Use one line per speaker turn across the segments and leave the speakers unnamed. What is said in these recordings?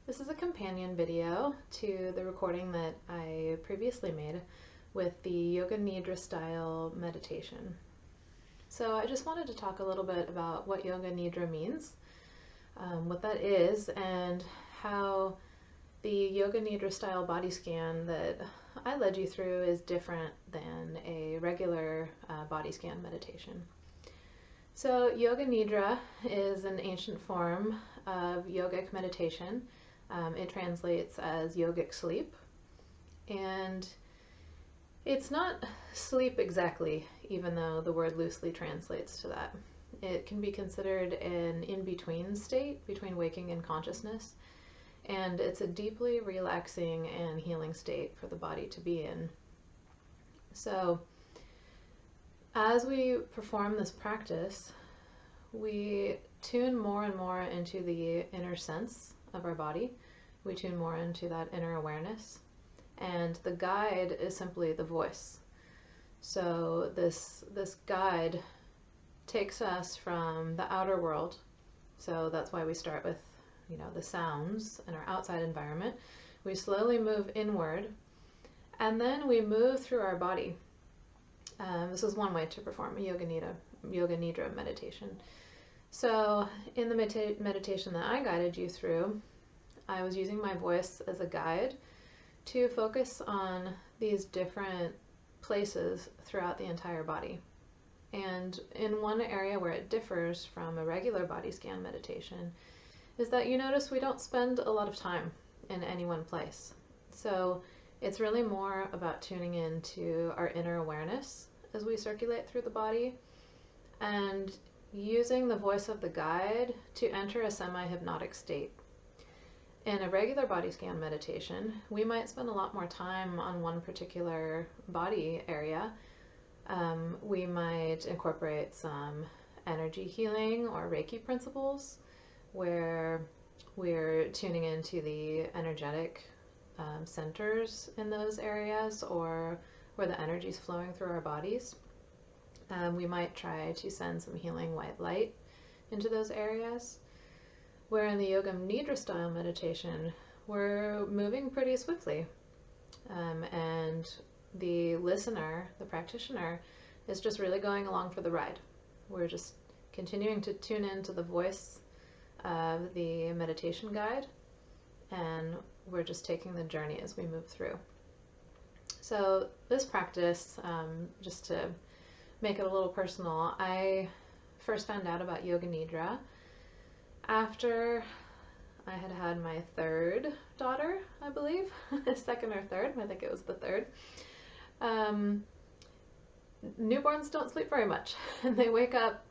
This is a companion video to the recording that I previously made with the Yoga Nidra style meditation. So I just wanted to talk a little bit about what Yoga Nidra means, what that is, and how the Yoga Nidra style body scan that I led you through is different than a regular body scan meditation. So Yoga Nidra is an ancient form of yogic meditation. It translates as yogic sleep, and it's not sleep exactly, even though the word loosely translates to that. It can be considered an in-between state between waking and consciousness, and it's a deeply relaxing and healing state for the body to be in. So as we perform this practice, we tune more and more into the inner sense of our body. We tune more into that inner awareness, and the guide is simply the voice. So this guide takes us from the outer world. So that's why we start with, the sounds in our outside environment. We slowly move inward, and then we move through our body. This is one way to perform a Yoga Nidra meditation. So in the meditation that I guided you through, I was using my voice as a guide to focus on these different places throughout the entire body. And in one area where it differs from a regular body scan meditation is that you notice we don't spend a lot of time in any one place. So it's really more about tuning into our inner awareness as we circulate through the body, and using the voice of the guide to enter a semi-hypnotic state. In a regular body scan meditation, we might spend a lot more time on one particular body area. We might incorporate some energy healing or Reiki principles, where we're tuning into the energetic centers in those areas, or where the energy is flowing through our bodies. We might try to send some healing white light into those areas. Where in the Yoga Nidra style meditation, we're moving pretty swiftly. And the listener, the practitioner, is just really going along for the ride. We're just continuing to tune into the voice of the meditation guide, and we're just taking the journey as we move through. So this practice, just to make it a little personal, I first found out about Yoga Nidra after I had had my third daughter, I believe. Second or third, I think it was the third. Newborns don't sleep very much, and they wake up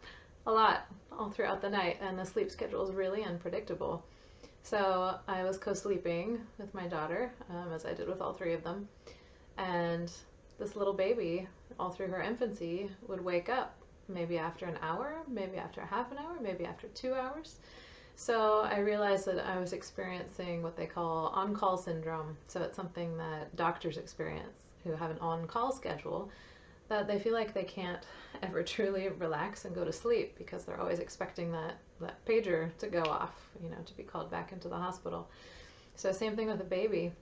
a lot all throughout the night, and the sleep schedule is really unpredictable. So I was co-sleeping with my daughter, as I did with all three of them, and this little baby, all through her infancy, would wake up maybe after an hour, maybe after half an hour, maybe after 2 hours. So I realized that I was experiencing what they call on-call syndrome. So it's something that doctors experience who have an on-call schedule, that they feel like they can't ever truly relax and go to sleep because they're always expecting that pager to go off, to be called back into the hospital. So same thing with a baby.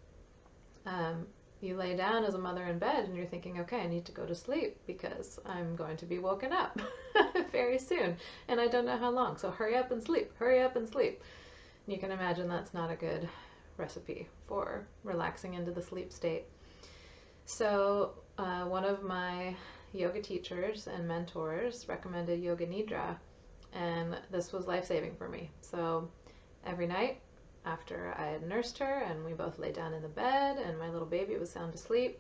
You lay down as a mother in bed and you're thinking, okay, I need to go to sleep because I'm going to be woken up very soon, and I don't know how long, so hurry up and sleep, hurry up and sleep. And you can imagine that's not a good recipe for relaxing into the sleep state. So one of my yoga teachers and mentors recommended Yoga Nidra, and this was life-saving for me. So every night, after I had nursed her and we both lay down in the bed and my little baby was sound asleep,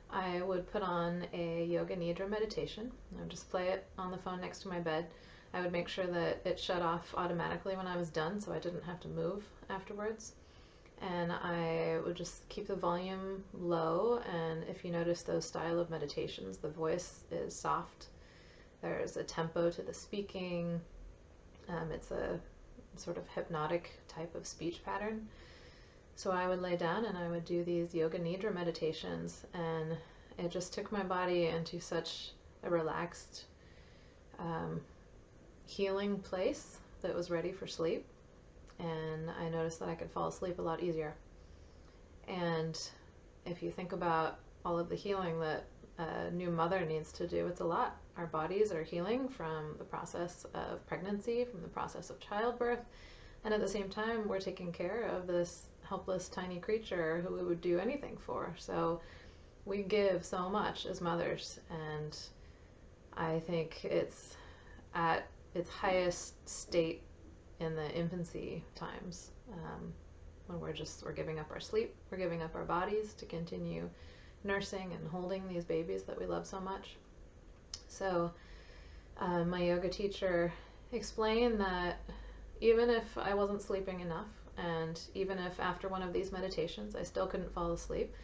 I would put on a Yoga Nidra meditation. I would just play it on the phone next to my bed. I would make sure that it shut off automatically when I was done, so I didn't have to move afterwards. And I would just keep the volume low, and if you notice those style of meditations, the voice is soft. There's a tempo to the speaking. It's a sort of hypnotic type of speech pattern. So I would lay down and I would do these Yoga Nidra meditations, and it just took my body into such a relaxed, healing place that was ready for sleep. and I noticed that I could fall asleep a lot easier. And if you think about all of the healing that a new mother needs to do, it's a lot. Our bodies are healing from the process of pregnancy, from the process of childbirth, and at the same time we're taking care of this helpless tiny creature who we would do anything for. So we give so much as mothers, and I think it's at its highest state in the infancy times, when we're giving up our sleep, we're giving up our bodies to continue nursing and holding these babies that we love so much. So my yoga teacher explained that even if I wasn't sleeping enough, and even if after one of these meditations I still couldn't fall asleep,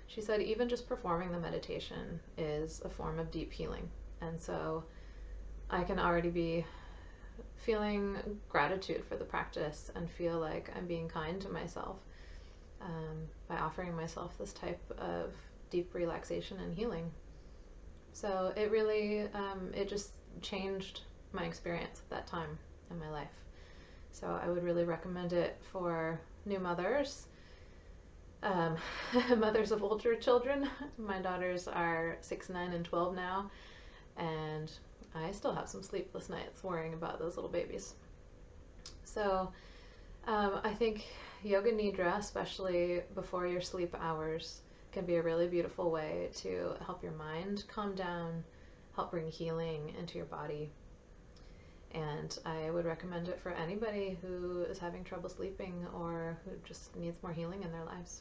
she said even just performing the meditation is a form of deep healing. And so I can already be feeling gratitude for the practice and feel like I'm being kind to myself by offering myself this type of deep relaxation and healing. So it really, it just changed my experience at that time in my life. So I would really recommend it for new mothers, mothers of older children. My daughters are 6, 9, and 12 now, and I still have some sleepless nights worrying about those little babies. So I think Yoga Nidra, especially before your sleep hours, can be a really beautiful way to help your mind calm down, help bring healing into your body. And I would recommend it for anybody who is having trouble sleeping or who just needs more healing in their lives.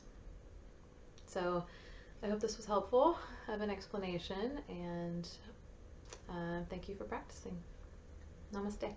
So I hope this was helpful of an explanation, and thank you for practicing. Namaste.